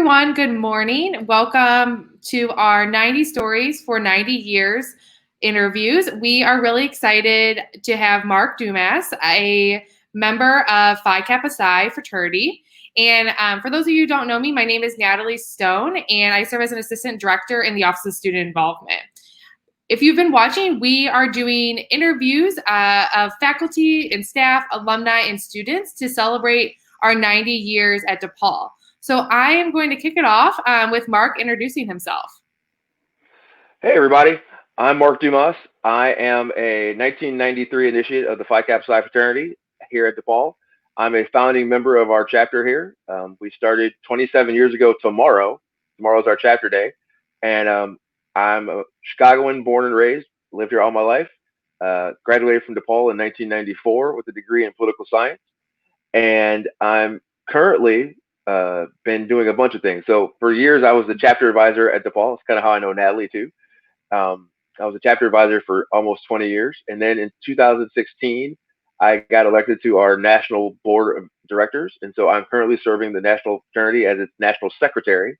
everyone. Good morning. Welcome to our 90 Stories for 90 Years interviews. We are really excited to have Marc Dumas, a member of Phi Kappa Psi fraternity. And for those of you who don't know me, my name is Natalie Stone, and I serve as an assistant director in the Office of Student Involvement. If you've been watching, we are doing interviews of faculty and staff, alumni, and students to celebrate our 90 years at DePaul. So I am going to kick it off with Marc introducing himself. Hey, everybody. I'm Marc Dumas. I am a 1993 initiate of the Phi Kappa Psi fraternity here at DePaul. I'm a founding member of our chapter here. We started 27 years ago tomorrow. Tomorrow's our chapter day. And I'm a Chicagoan, born and raised, lived here all my life. Graduated from DePaul in 1994 with a degree in political science. And I'm currently been doing a bunch of things. So for years, I was the chapter advisor at DePaul. It's kind of how I know Natalie too. I was a chapter advisor for almost 20 years. And then in 2016, I got elected to our national board of directors. And so I'm currently serving the national fraternity as its national secretary.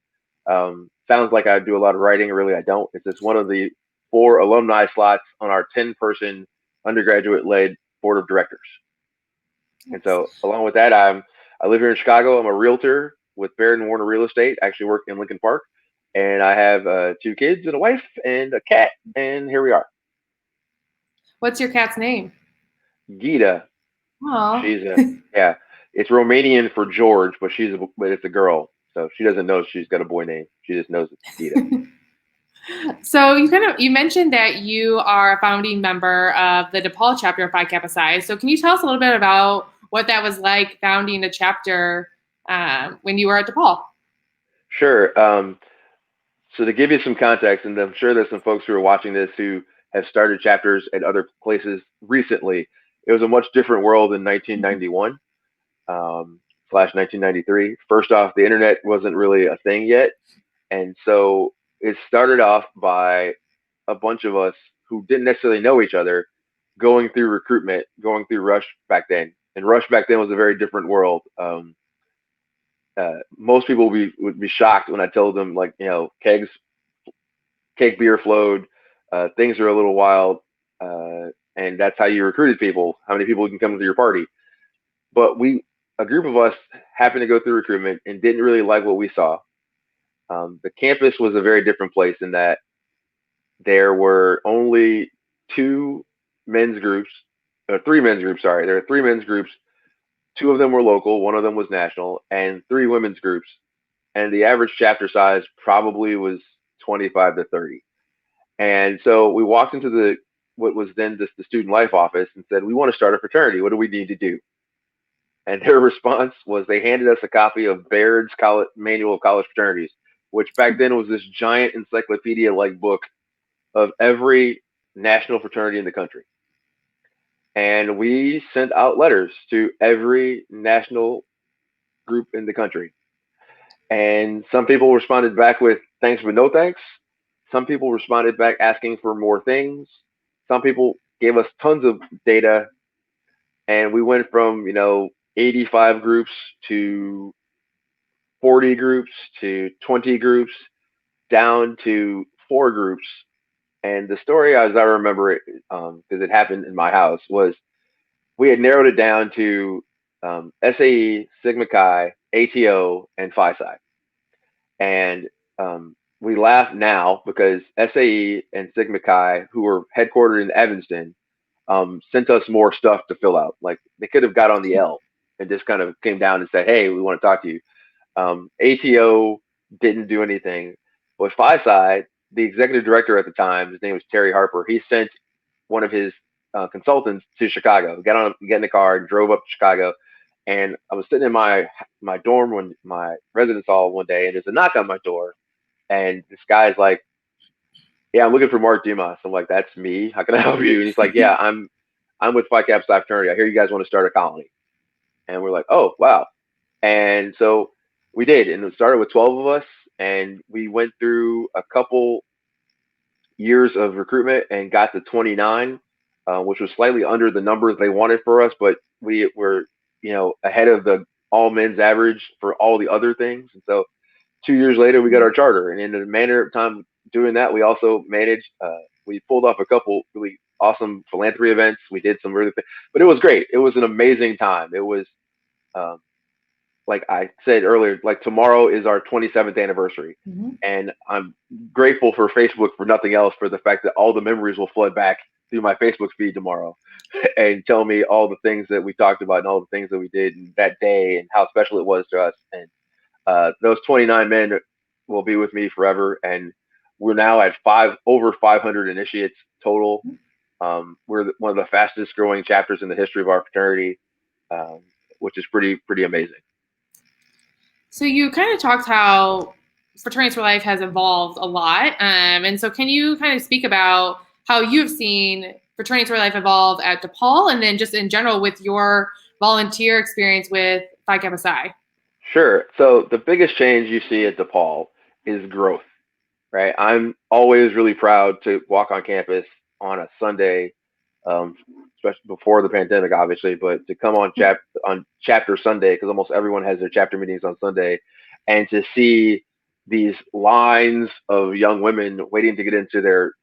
Sounds like I do a lot of writing. Really, I don't. It's just one of the 4 alumni slots on our 10-person undergraduate-led board of directors. And so along with that, I live here in Chicago. I'm a realtor with Baird & Warner Real Estate. I actually work in Lincoln Park. And I have 2 kids and a wife and a cat. And here we are. What's your cat's name? Gita. Oh, Yeah. It's Romanian for George, but it's a girl. So she doesn't know she's got a boy name. She just knows it's Gita. So you mentioned that you are a founding member of the DePaul chapter of Phi Kappa Psi. So can you tell us a little bit about what that was like founding a chapter when you were at DePaul? Sure. So to give you some context, and I'm sure there's some folks who are watching this who have started chapters at other places recently, it was a much different world in 1991 slash 1993. First off, the internet wasn't really a thing yet. And so it started off by a bunch of us who didn't necessarily know each other going through recruitment, going through Rush back then. And Rush back then was a very different world. Most people would be shocked when I told them, like, keg beer flowed, things are a little wild, and that's how you recruited people, how many people can come to your party. But a group of us happened to go through recruitment and didn't really like what we saw. The campus was a very different place in that there were only 3 men's groups, sorry. There were 3 men's groups. 2 of them were local, 1 of them was national, and 3 women's groups. And the average chapter size probably was 25 to 30. And so we walked into what was then the student life office and said, we want to start a fraternity. What do we need to do? And their response was they handed us a copy of Baird's Manual of College Fraternities, which back then was this giant encyclopedia-like book of every national fraternity in the country. And we sent out letters to every national group in the country. And some people responded back with thanks but no thanks. Some people responded back asking for more things. Some people gave us tons of data. And we went from, 85 groups to 40 groups to 20 groups down to 4 groups. And the story, as I remember it, because it happened in my house, was we had narrowed it down to SAE, Sigma Chi, ATO, and Phi Psi. And we laugh now because SAE and Sigma Chi, who were headquartered in Evanston, sent us more stuff to fill out. Like, they could have got on the L and just kind of came down and said, hey, we want to talk to you. ATO didn't do anything. With Phi Psi, the executive director at the time, his name was Terry Harper, he sent one of his consultants to Chicago, get in the car, and drove up to Chicago. And I was sitting in my dorm, my residence hall one day, and there's a knock on my door. And this guy's like, yeah, I'm looking for Marc Dumas. I'm like, that's me. How can I help you? And he's like, yeah, I'm with Phi Kappa Psi fraternity. I hear you guys want to start a colony. And we're like, oh, wow. And so we did. And it started with 12 of us. And we went through a couple years of recruitment and got to 29, which was slightly under the numbers they wanted for us. But we were, ahead of the all men's average for all the other things. And so 2 years later, we got our charter, and in the manner of time doing that, we also managed. We pulled off a couple really awesome philanthropy events. We did some really, but it was great. It was an amazing time. It was, um, like I said earlier, like tomorrow is our 27th anniversary, and I'm grateful for Facebook for nothing else, for the fact that all the memories will flood back through my Facebook feed tomorrow and tell me all the things that we talked about and all the things that we did that day and how special it was to us. And those 29 men will be with me forever. And we're now at over 500 initiates total. We're one of the fastest growing chapters in the history of our fraternity, which is pretty amazing. So you kind of talked how Fraternity for Life has evolved a lot. And so can you kind of speak about how you've seen Fraternity for Life evolve at DePaul, and then just in general with your volunteer experience with Phi Kappa Psi? Sure. So the biggest change you see at DePaul is growth, right? I'm always really proud to walk on campus on a Sunday, especially before the pandemic, obviously, but to come on chapter Sunday, because almost everyone has their chapter meetings on Sunday, and to see these lines of young women waiting to get into their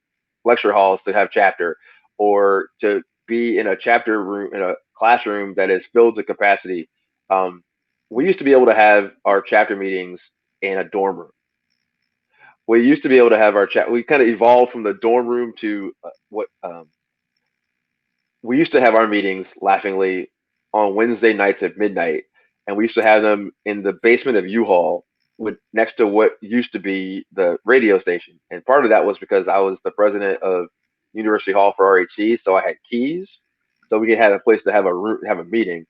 lecture halls to have chapter, or to be in a chapter room, in a classroom that is filled to capacity. We used to be able to have our chapter meetings in a dorm room. We used to be able to have our chat. We kind of evolved from the dorm room to what we used to have our meetings, laughingly, on Wednesday nights at midnight, and we used to have them in the basement of U-Haul, with next to what used to be the radio station. And part of that was because I was the president of University Hall for RHC, so I had keys, so we could have a place to have a meeting.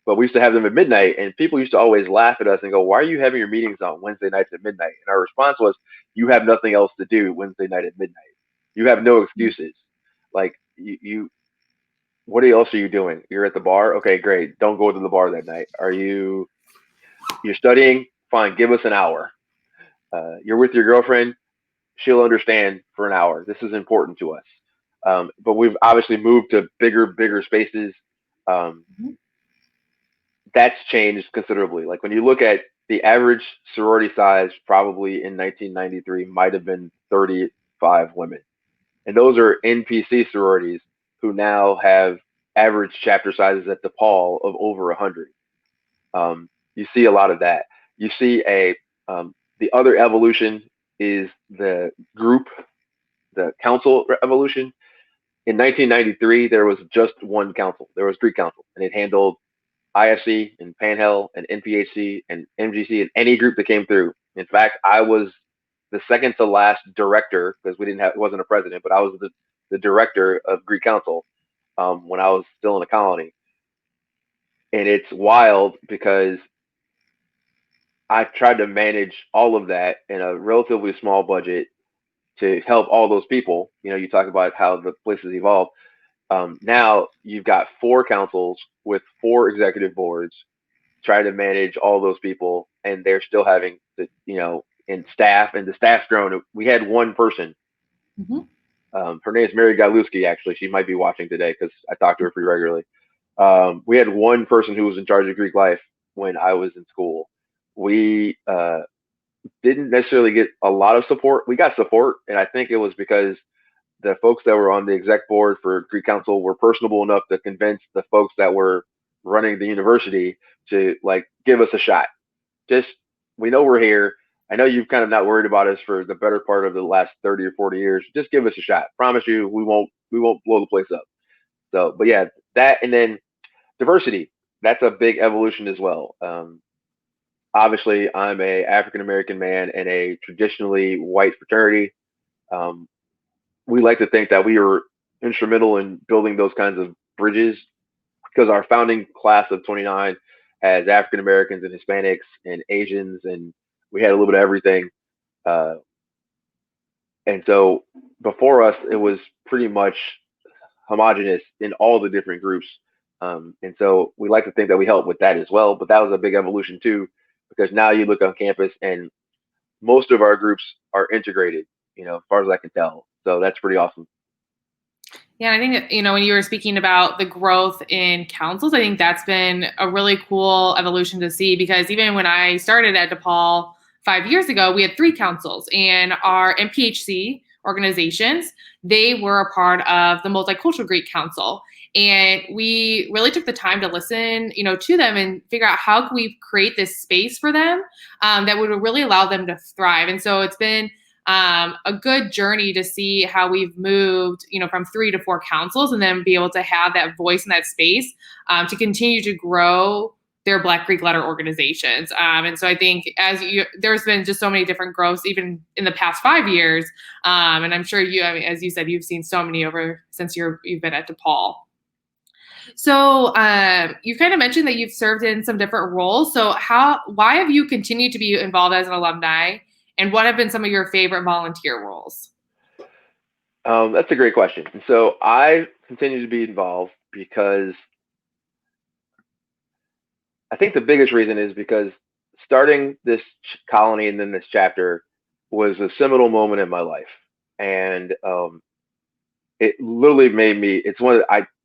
But we used to have them at midnight, and people used to always laugh at us and go, "Why are you having your meetings on Wednesday nights at midnight?" And our response was, "You have nothing else to do Wednesday night at midnight. You have no excuses. Like you what else are you doing? You're at the bar? Okay, great. Don't go to the bar that night. You're studying? Fine. Give us an hour. You're with your girlfriend? She'll understand for an hour. This is important to us." But we've obviously moved to bigger spaces. That's changed considerably. Like when you look at the average sorority size, probably in 1993 might have been 35 women. And those are NPC sororities who now have average chapter sizes at DePaul of over 100. You see a lot of that. You see the other evolution is the council evolution. In 1993, there was just one council. There was Greek council, and it handled ISC and Panhell and NPHC and MGC and any group that came through. In fact, I was the second to last director, because it wasn't a president, but I was the director of Greek Council when I was still in the colony. And it's wild because I tried to manage all of that in a relatively small budget to help all those people. You talk about how the place has evolved. Now you've got 4 councils with 4 executive boards, try to manage all those people, and they're still having and the staff's grown. We had one person. Her name is Mary Galuski. Actually, she might be watching today because I talk to her pretty regularly. We had one person who was in charge of Greek life when I was in school. We didn't necessarily get a lot of support. We got support, and I think it was because the folks that were on the exec board for Greek Council were personable enough to convince the folks that were running the university to give us a shot. We know we're here. I know you've kind of not worried about us for the better part of the last 30 or 40 years. Just give us a shot. Promise you, we won't blow the place up. So, but yeah, that, and then diversity. That's a big evolution as well. Obviously, I'm a African-American man in a traditionally white fraternity. We like to think that we were instrumental in building those kinds of bridges, because our founding class of 29 has African Americans and Hispanics and Asians, and we had a little bit of everything. And so before us, it was pretty much homogenous in all the different groups. And so we like to think that we helped with that as well. But that was a big evolution too, because now you look on campus and most of our groups are integrated, as far as I can tell. So that's pretty awesome. Yeah, I think, when you were speaking about the growth in councils, I think that's been a really cool evolution to see, because even when I started at DePaul, 5 years ago, we had 3 councils, and our MPHC organizations, they were a part of the Multicultural Greek Council. And we really took the time to listen, to them and figure out how can we create this space for them that would really allow them to thrive. And so it's been a good journey to see how we've moved, from 3 to 4 councils, and then be able to have that voice in that space to continue to grow their Black Greek letter organizations. And so I think there's been just so many different growths, even in the past 5 years. And I'm sure as you said, you've seen so many since you've been at DePaul. So you kind of mentioned that you've served in some different roles. So why have you continued to be involved as an alumni, and what have been some of your favorite volunteer roles? That's a great question. And so I continue to be involved because I think the biggest reason is because starting this colony and then this chapter was a seminal moment in my life. And it literally made me, it's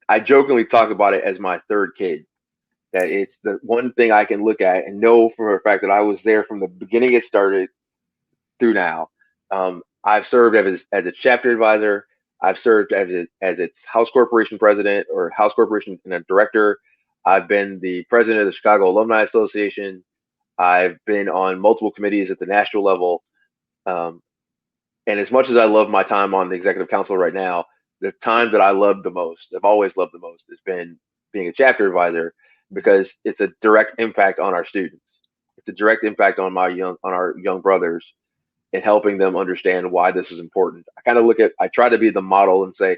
I jokingly talk about it as my third kid, that it's the one thing I can look at and know for a fact that I was there from the beginning it started through now. I've served as a chapter advisor. I've served as its House Corporation president or House Corporation and a director. I've been the president of the Chicago Alumni Association. I've been on multiple committees at the national level. And as much as I love my time on the executive council right now, the time that I love the most, I've always loved the most, has been being a chapter advisor, because it's a direct impact on our students. It's a direct impact on our young brothers, and helping them understand why this is important. I try to be the model and say,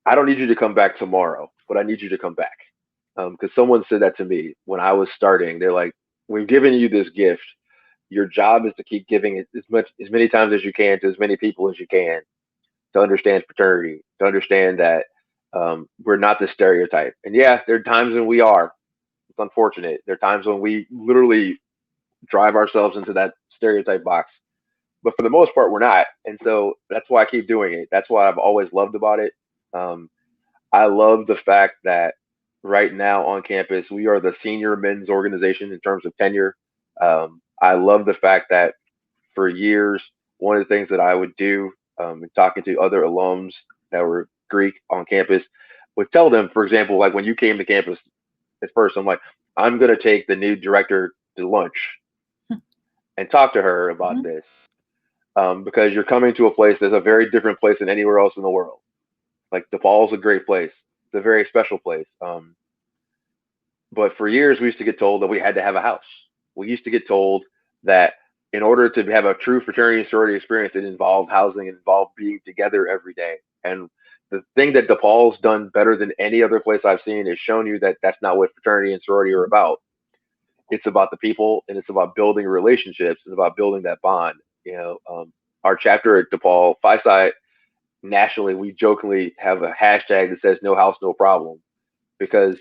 I don't need you to come back tomorrow, but I need you to come back. Because someone said that to me when I was starting. They're like, we've given you this gift. Your job is to keep giving it as many times as you can to as many people as you can, to understand fraternity, to understand that we're not the stereotype. And yeah, there are times when we are. It's unfortunate. There are times when we literally drive ourselves into that stereotype box. But for the most part, we're not. And so that's why I keep doing it. That's why I've always loved about it. I love the fact that right now on campus, we are the senior men's organization in terms of tenure. I love the fact that for years, one of the things that I would do in talking to other alums that were Greek on campus would tell them, for example, like when you came to campus at first, I'm like, I'm going to take the new director to lunch and talk to her about this. Because you're coming to a place that's a very different place than anywhere else in the world. Like DePaul's a great place. It's a very special place. But for years, we used to get told that we had to have a house. We used to get told that in order to have a true fraternity and sorority experience, it involved housing, it involved being together every day. And the thing that DePaul's done better than any other place I've seen is shown you that that's not what fraternity and sorority are about. It's about the people, and it's about building relationships. It's about building that bond. Our chapter at DePaul Phi Psi, nationally, we jokingly have a hashtag that says "No House, No Problem," because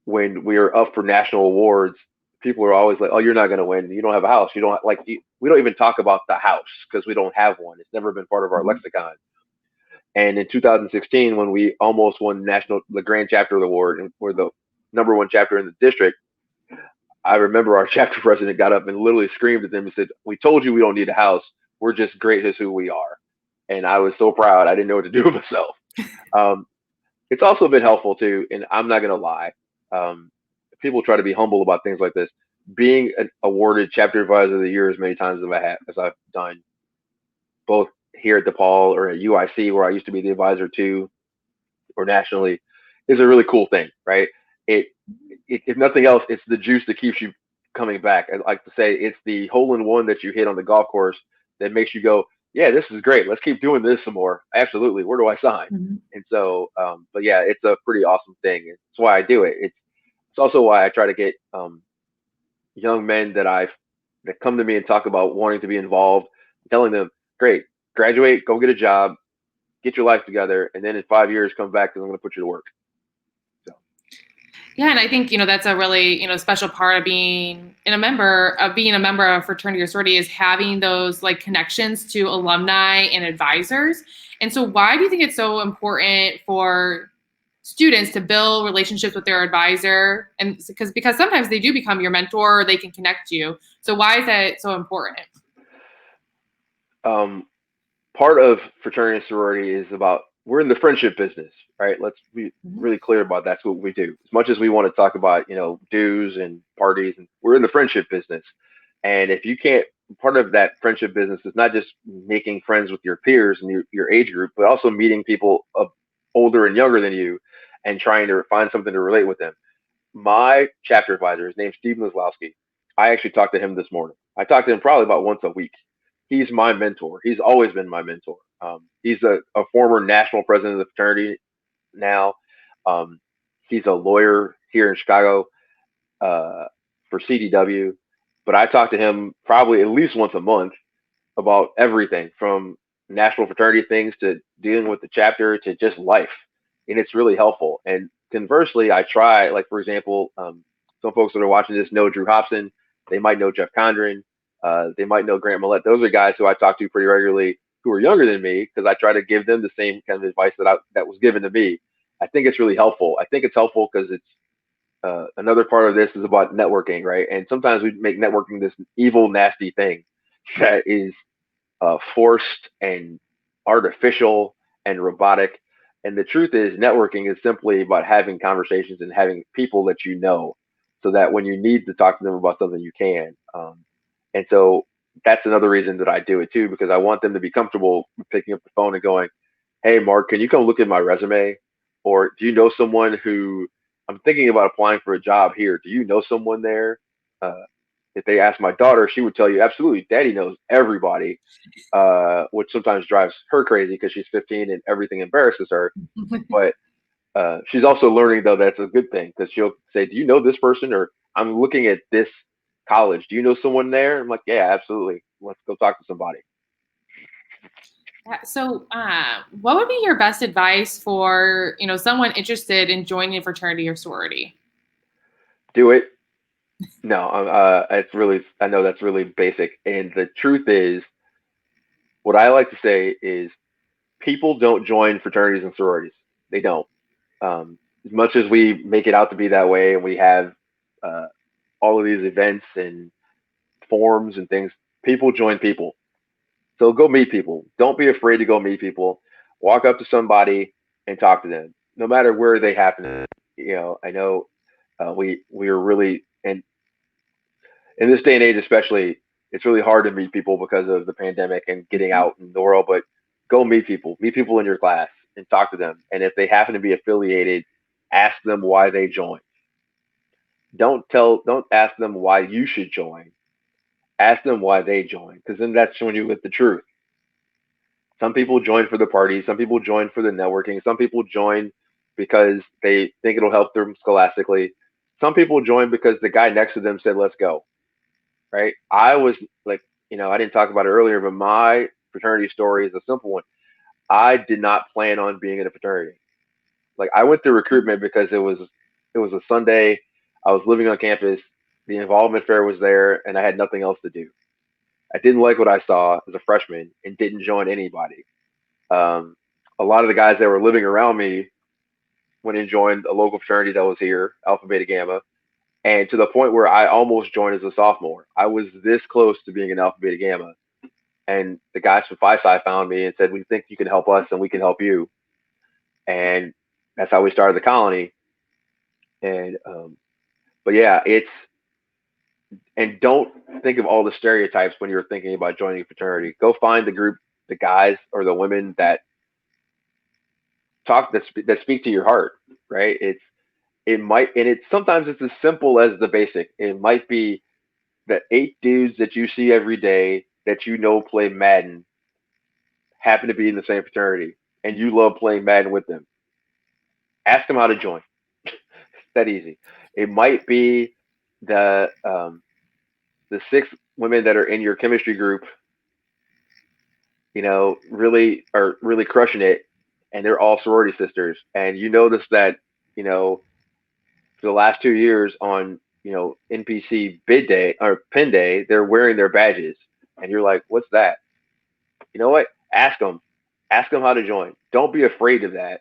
when we are up for national awards, people are always like, "Oh, you're not going to win. You don't have a house. You don't like." We don't even talk about the house because we don't have one. It's never been part of our lexicon. And in 2016, when we almost won the Grand Chapter Award, and we're the #1 chapter in the district, I remember our chapter president got up and literally screamed at them and said, "We told you we don't need a house. We're just great as who we are." And I was so proud. I didn't know what to do with myself. It's also been helpful too, and I'm not going to lie. People try to be humble about things like this. Being awarded chapter advisor of the year as many times as I've done, both here at DePaul or at UIC, where I used to be the advisor to, or nationally, is a really cool thing, right? If nothing else, it's the juice that keeps you coming back. I like to say it's the hole in one that you hit on the golf course that makes you go, yeah, this is great. Let's keep doing this some more. Absolutely. Where do I sign? And so, but yeah, it's a pretty awesome thing. It's why I do it. It's also why I try to get young men that come to me and talk about wanting to be involved, telling them, great, graduate, go get a job, get your life together, and then in 5 years come back because I'm going to put you to work. Yeah, and I think that's a really special part of being a member of a fraternity or sorority is having those like connections to alumni and advisors. And so, why do you think it's so important for students to build relationships with their advisor? And because sometimes they do become your mentor, or they can connect you. So why is that so important? Part of fraternity and sorority is about, we're in the friendship business, right? Let's be really clear about that's what we do. As much as we want to talk about, dues and parties, and we're in the friendship business. And if you can't, part of that friendship business is not just making friends with your peers and your age group, but also meeting people older and younger than you and trying to find something to relate with them. My chapter advisor, his name's Steve Maslowski. I actually talked to him this morning. I talk to him probably about once a week. He's my mentor. He's always been my mentor. He's a former national president of the fraternity now. He's a lawyer here in Chicago for CDW. But I talk to him probably at least once a month about everything from national fraternity things to dealing with the chapter to just life. And it's really helpful. And conversely, I try, like, for example, some folks that are watching this know Drew Hobson. They might know Jeff Condren. They might know Grant Millett. Those are guys who I talk to pretty regularly who are younger than me, because I try to give them the same kind of advice that was given to me. I think it's really helpful. I think it's helpful because it's another part of this is about networking, right? And sometimes we make networking this evil, nasty thing that is forced and artificial and robotic. And the truth is, networking is simply about having conversations and having people that you know, so that when you need to talk to them about something, you can. And so that's another reason that I do it too, because I want them to be comfortable picking up the phone and going, "Hey, Mark, can you come look at my resume? Or do you know someone who, I'm thinking about applying for a job here. Do you know someone there?" If they ask my daughter, she would tell you, absolutely, Daddy knows everybody, which sometimes drives her crazy because she's 15 and everything embarrasses her. But she's also learning, though, that's a good thing, because she'll say, "Do you know this person?" Or, "I'm looking at this college. Do you know someone there?" I'm like, "Yeah, absolutely. Let's go talk to somebody." So, what would be your best advice for someone interested in joining a fraternity or sorority? Do it. No, it's really, I know that's really basic. And the truth is, what I like to say is, people don't join fraternities and sororities. They don't. As much as we make it out to be that way, and we have uh, all of these events and forums and things, people join people. So go meet people. Don't be afraid to go meet people. Walk up to somebody and talk to them, no matter where they happen. I know we are really, and in this day and age especially, it's really hard to meet people because of the pandemic and getting out in the world. But go meet people. Meet people in your class and talk to them. And if they happen to be affiliated, ask them why they joined. Don't ask them why you should join. Ask them why they joined, because then that's when you get the truth. Some people join for the party. Some people join for the networking. Some people join because they think it'll help them scholastically. Some people join because the guy next to them said, "Let's go." Right? I was like, I didn't talk about it earlier, but my fraternity story is a simple one. I did not plan on being in a fraternity. Like, I went through recruitment because it was a Sunday. I was living on campus. The involvement fair was there, and I had nothing else to do. I didn't like what I saw as a freshman and didn't join anybody. Um, a lot of the guys that were living around me went and joined a local fraternity that was here, Alpha Beta Gamma, and to the point where I almost joined as a sophomore. I was this close to being an Alpha Beta Gamma, and the guys from Phi Psi found me and said, "We think you can help us, and we can help you." And that's how we started the colony. And but yeah, and don't think of all the stereotypes when you're thinking about joining a fraternity. Go find the group, the guys or the women that that speak to your heart, right? It might, and it's sometimes it's as simple as the basic. It might be the 8 dudes that you see every day that play Madden happen to be in the same fraternity, and you love playing Madden with them. Ask them how to join. It's that easy. It might be the 6 women that are in your chemistry group, really are really crushing it, and they're all sorority sisters. And you notice that, for the last 2 years on, NPC bid day or pin day, they're wearing their badges. And you're like, "What's that?" You know what? Ask them. Ask them how to join. Don't be afraid of that.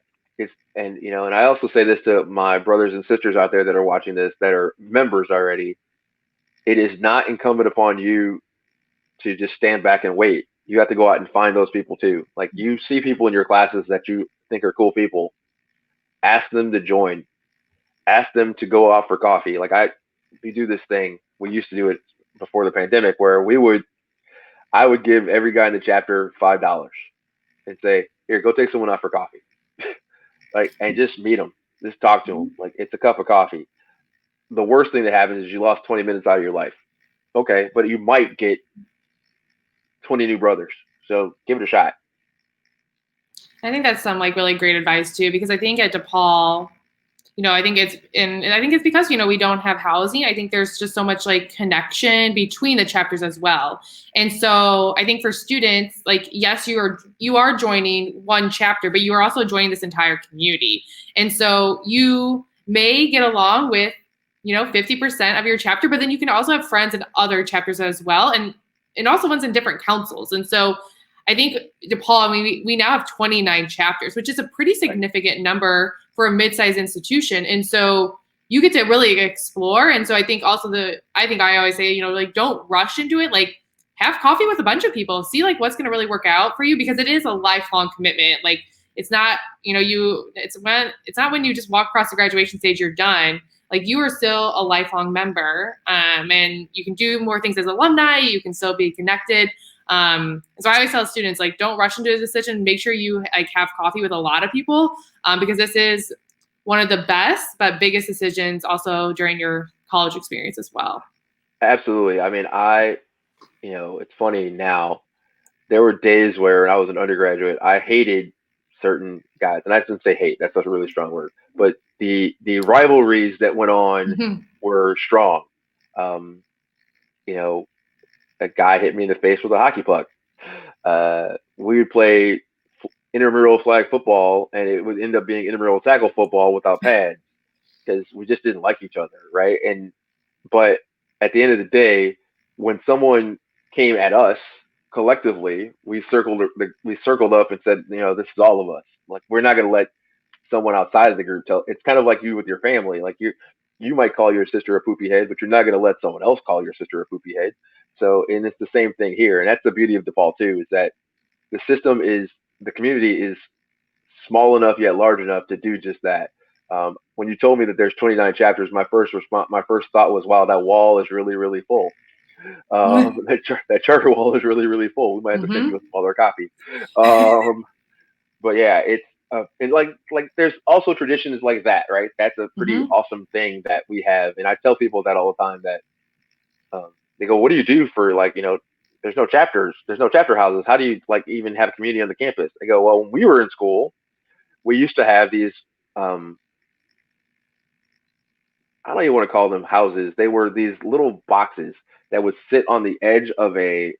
And I also say this to my brothers and sisters out there that are watching this, that are members already. it is not incumbent upon you to just stand back and wait. You have to go out and find those people too. Like, you see people in your classes that you think are cool people, ask them to join, ask them to go out for coffee. Like, we do this thing. We used to do it before the pandemic where I would give every guy in the chapter $5 and say, here, go take someone out for coffee. Like, and just meet them, just talk to them. Like, it's a cup of coffee. The worst thing that happens is you lost 20 minutes out of your life. Okay, but you might get 20 new brothers. So give it a shot. I think that's some like really great advice too, because I think at DePaul, I think and I think it's because, we don't have housing. I think there's just so much like connection between the chapters as well. And so I think for students, like, yes, you are joining one chapter, but you are also joining this entire community. And so you may get along with, 50% of your chapter, but then you can also have friends in other chapters as well. And also ones in different councils. And so I think DePaul, we now have 29 chapters, which is a pretty significant number for a mid-sized institution. And so you get to really explore. And so I think also I always say, like, don't rush into it. Like, have coffee with a bunch of people, see like what's going to really work out for you, because it is a lifelong commitment. Like, it's not, it's not when you just walk across the graduation stage, you're done. Like, you are still a lifelong member, and you can do more things as alumni. You can still be connected. So I always tell students, like, don't rush into a decision. Make sure you like have coffee with a lot of people, because this is one of the best but biggest decisions also during your college experience as well. Absolutely. I mean, it's funny now. There were days where, when I was an undergraduate, I hated certain guys, and I shouldn't say hate. That's a really strong word. But the rivalries that went on were strong. Um, a guy hit me in the face with a hockey puck. We would play intramural flag football, and it would end up being intramural tackle football without pads because we just didn't like each other, right? But at the end of the day, when someone came at us collectively, we circled up and said, this is all of us. Like, we're not going to let someone outside of the group tell. It's kind of like you with your family. Like, you might call your sister a poopy head, but you're not going to let someone else call your sister a poopy head. So, and it's the same thing here. And that's the beauty of DePaul too, is that the community is small enough yet large enough to do just that. When you told me that there's 29 chapters, my first thought was, wow, that wall is really, really full. That charter wall is really, really full. We might have to send you a smaller copy. But yeah, it's and like there's also traditions like that, right? That's a pretty awesome thing that we have. And I tell people that all the time, that they go, what do you do for, like, there's no chapters, there's no chapter houses. How do you like even have community on the campus? They go, well, when we were in school, we used to have these, I don't even want to call them houses. They were these little boxes that would sit on the edge of a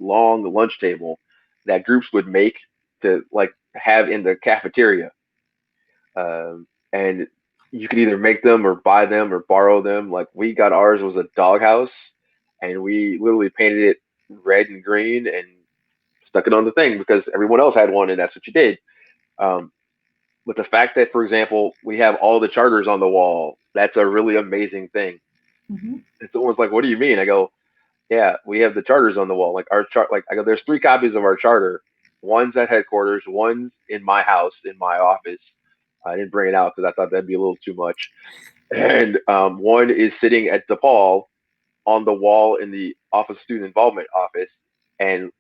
long lunch table that groups would make to like have in the cafeteria. And you could either make them or buy them or borrow them. Like, we got ours was a doghouse, and we literally painted it red and green and stuck it on the thing because everyone else had one, and that's what you did. But the fact that, for example, we have all the charters on the wall, that's a really amazing thing. And someone's like, what do you mean? I go, yeah, we have the charters on the wall. Like, our chart, like, I go, there's 3 copies of our charter. One's at headquarters, one's in my house, in my office. I didn't bring it out because I thought that'd be a little too much. And one is sitting at DePaul on the wall in the Office of Student Involvement office. And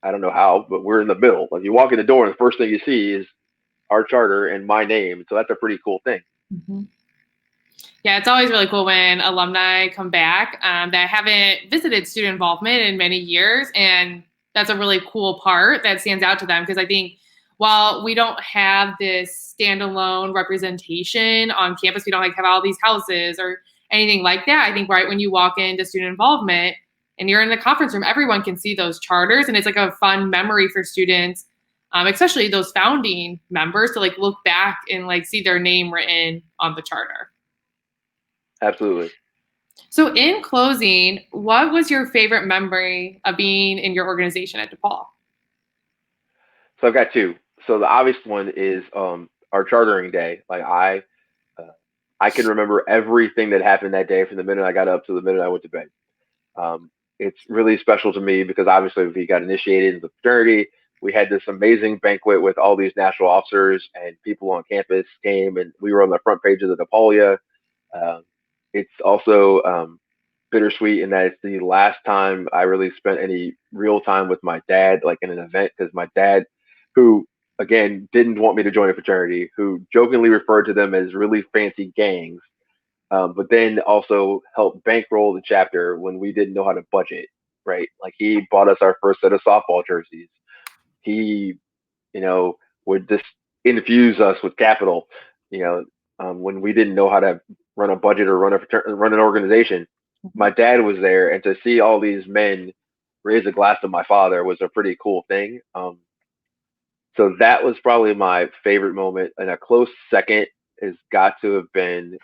I don't know how, but we're in the middle. Like, you walk in the door, and the first thing you see is our charter and my name. So that's a pretty cool thing. Yeah, it's always really cool when alumni come back that haven't visited student involvement in many years. And that's a really cool part that stands out to them, because I think while we don't have this standalone representation on campus, we don't like have all these houses or anything like that. I think right when you walk into student involvement and you're in the conference room, everyone can see those charters, and it's like a fun memory for students, especially those founding members, to like look back and like see their name written on the charter. Absolutely. So in closing, what was your favorite memory of being in your organization at DePaul? So I've got 2. So the obvious one is our chartering day. Like, I can remember everything that happened that day from the minute I got up to the minute I went to bed. It's really special to me because obviously we got initiated into the fraternity. We had this amazing banquet with all these national officers and people on campus came, and we were on the front page of the DePaul. It's also bittersweet in that it's the last time I really spent any real time with my dad, like in an event, because my dad, who again didn't want me to join a fraternity, who jokingly referred to them as really fancy gangs, but then also helped bankroll the chapter when we didn't know how to budget, right? Like he bought us our first set of softball jerseys. He, you know, would just infuse us with capital, you know, when we didn't know how to run a budget or run an organization. My dad was there, and to see all these men raise a glass to my father was a pretty cool thing. So that was probably my favorite moment, and a close second has got to have been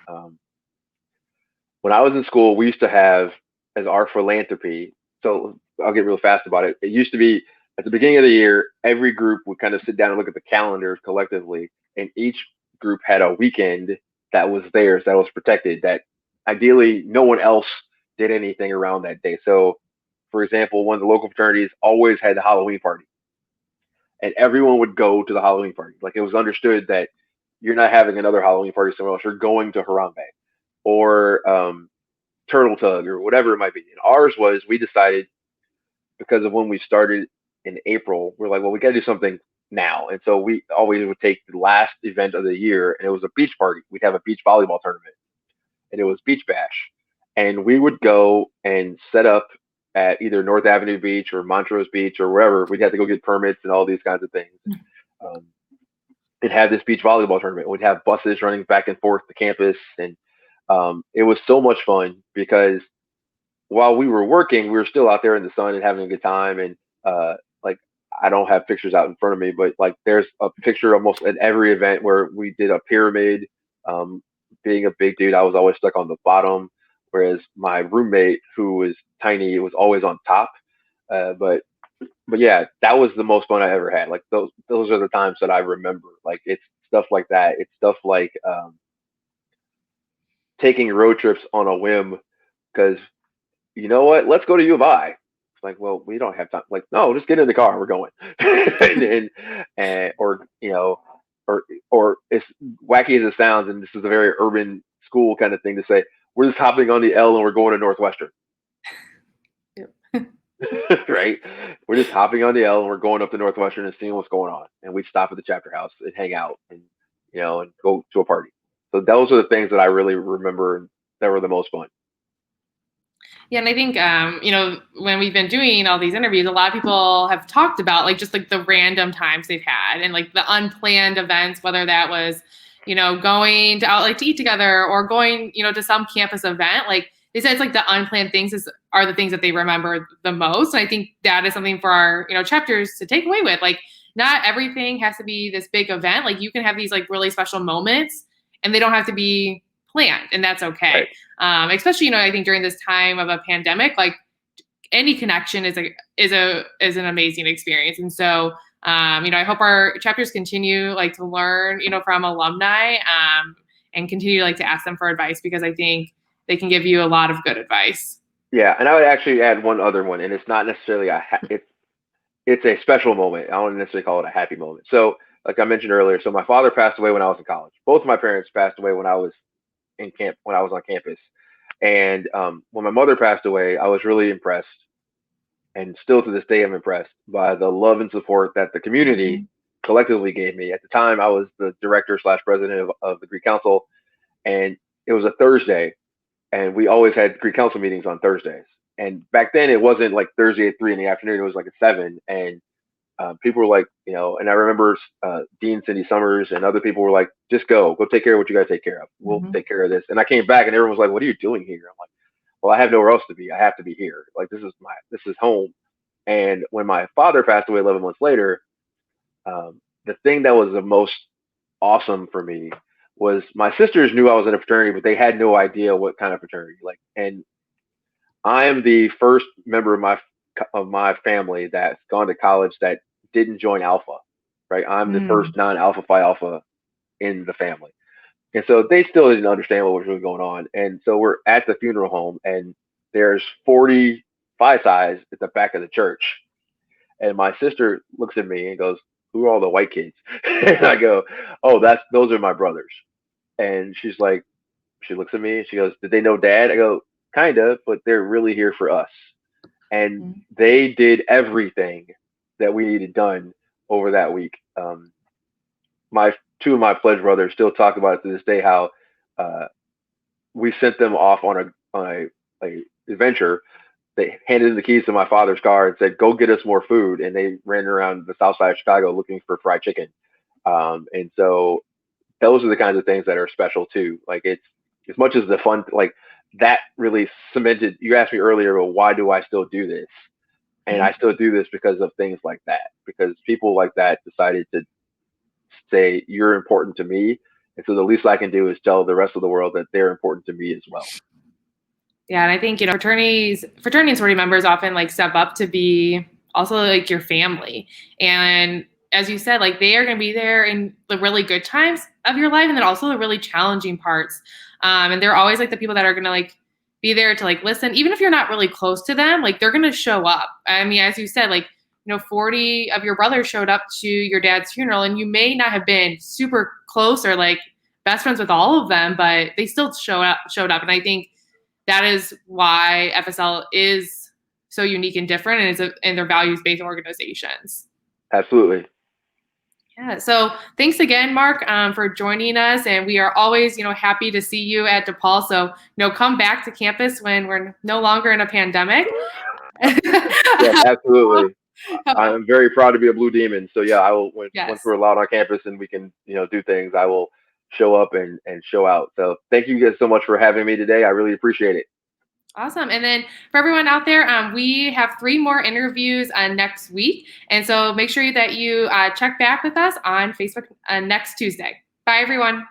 when I was in school. We used to have as our philanthropy. So I'll get real fast about it. It used to be at the beginning of the year, every group would kind of sit down and look at the calendars collectively, and each group had a weekend that was theirs, that was protected, that ideally no one else did anything around that day. So, for example, one of the local fraternities always had the Halloween party, and everyone would go to the Halloween party. Like it was understood that you're not having another Halloween party somewhere else. You're going to Harambe or Turtle Tug or whatever it might be. And ours was, we decided because of when we started in April, we're like, well, we got to do something now. And so we always would take the last event of the year, and it was a beach party. We'd have a beach volleyball tournament, and it was Beach Bash. And we would go and set up at either North Avenue Beach or Montrose Beach or wherever. We'd have to go get permits and all these kinds of things. Um, and have this beach volleyball tournament. We'd have buses running back and forth to campus. And it was so much fun because while we were working, we were still out there in the sun and having a good time. And like, I don't have pictures out in front of me, but like there's a picture almost at every event where we did a pyramid. Being a big dude, I was always stuck on the bottom, whereas my roommate, who was tiny, was always on top. But yeah, that was the most fun I ever had. Like those are the times that I remember. Like it's stuff like that. It's stuff like taking road trips on a whim because you know what? Let's go to U of I. It's like, well, we don't have time. Like, no, just get in the car. We're going. and or you know, or as wacky as it sounds, and this is a very urban school kind of thing to say, we're just hopping on the L and we're going to Northwestern. Right? We're just hopping on the L and we're going up to Northwestern and seeing what's going on. And we'd stop at the chapter house and hang out and and go to a party. So those are the things that I really remember that were the most fun. Yeah, and I think when we've been doing all these interviews, a lot of people have talked about like just like the random times they've had and like the unplanned events, whether that was going to out like to eat together or going to some campus event. Like they said, it's like the unplanned things are the things that they remember the most. And I think that is something for our chapters to take away with. Like not everything has to be this big event. Like you can have these like really special moments, and they don't have to be planned, and that's okay. Right. Especially, I think during this time of a pandemic, like any connection is an amazing experience. And so, I hope our chapters continue like to learn, from alumni, and continue like to ask them for advice because I think they can give you a lot of good advice. Yeah, and I would actually add one other one, and it's not necessarily it's a special moment. I don't necessarily call it a happy moment. So, like I mentioned earlier, so my father passed away when I was in college. Both of my parents passed away when I was when I was on campus. And when my mother passed away, I was really impressed, and still to this day I'm impressed by the love and support that the community collectively gave me. At the time, I was the director / president of the Greek Council, and it was a Thursday, and we always had Greek Council meetings on Thursdays. And back then, it wasn't like Thursday at 3 in the afternoon; it was like at 7. And people were like, and I remember Dean Cindy Summers and other people were like, just go take care of what you got to take care of. We'll take care of this. And I came back and everyone was like, what are you doing here? I'm like, well, I have nowhere else to be. I have to be here. Like, this is home. And when my father passed away 11 months later, the thing that was the most awesome for me was my sisters knew I was in a fraternity, but they had no idea what kind of fraternity. Like, and I am the first member of my family that's gone to college that didn't join Alpha, right? I'm the first non-Alpha Phi Alpha in the family. And so they still didn't understand what was really going on. And so we're at the funeral home, and there's 40 Phi Psis at the back of the church. And my sister looks at me and goes, "Who are all the white kids?" And I go, "Oh, those are my brothers." And she's like, she looks at me and she goes, "Did they know Dad?" I go, "Kind of, but they're really here for us." And they did everything that we needed done over that week. My two of my pledge brothers still talk about it to this day, how uh, we sent them off on a adventure. They handed in the keys to my father's car and said, "Go get us more food." And they ran around the south side of Chicago looking for fried chicken. And so those are the kinds of things that are special too. Like, it's as much as the fun, like that really cemented. You asked me earlier, well, why do I still do this? And I still do this because of things like that, because people like that decided to say, "You're important to me." And so the least I can do is tell the rest of the world that they're important to me as well. Yeah, and I think, fraternity and sorority members often like step up to be also like your family. And as you said, like they are going to be there in the really good times of your life, and then also the really challenging parts. And they're always like the people that are going to like be there to like listen, even if you're not really close to them. Like they're going to show up. I mean, as you said, like 40 of your brothers showed up to your dad's funeral, and you may not have been super close or like best friends with all of them, but they still showed up. And I think that is why FSL is so unique and different, and they're values-based organizations. Absolutely. Yeah. So thanks again, Mark, for joining us. And we are always, happy to see you at DePaul. So, come back to campus when we're no longer in a pandemic. Yeah, absolutely. I'm very proud to be a Blue Demon. So yeah, I will, once we're allowed on campus and we can, do things, I will show up and show out. So thank you guys so much for having me today. I really appreciate it. Awesome. And then for everyone out there, we have 3 more interviews next week. And so make sure that you check back with us on Facebook next Tuesday. Bye, everyone.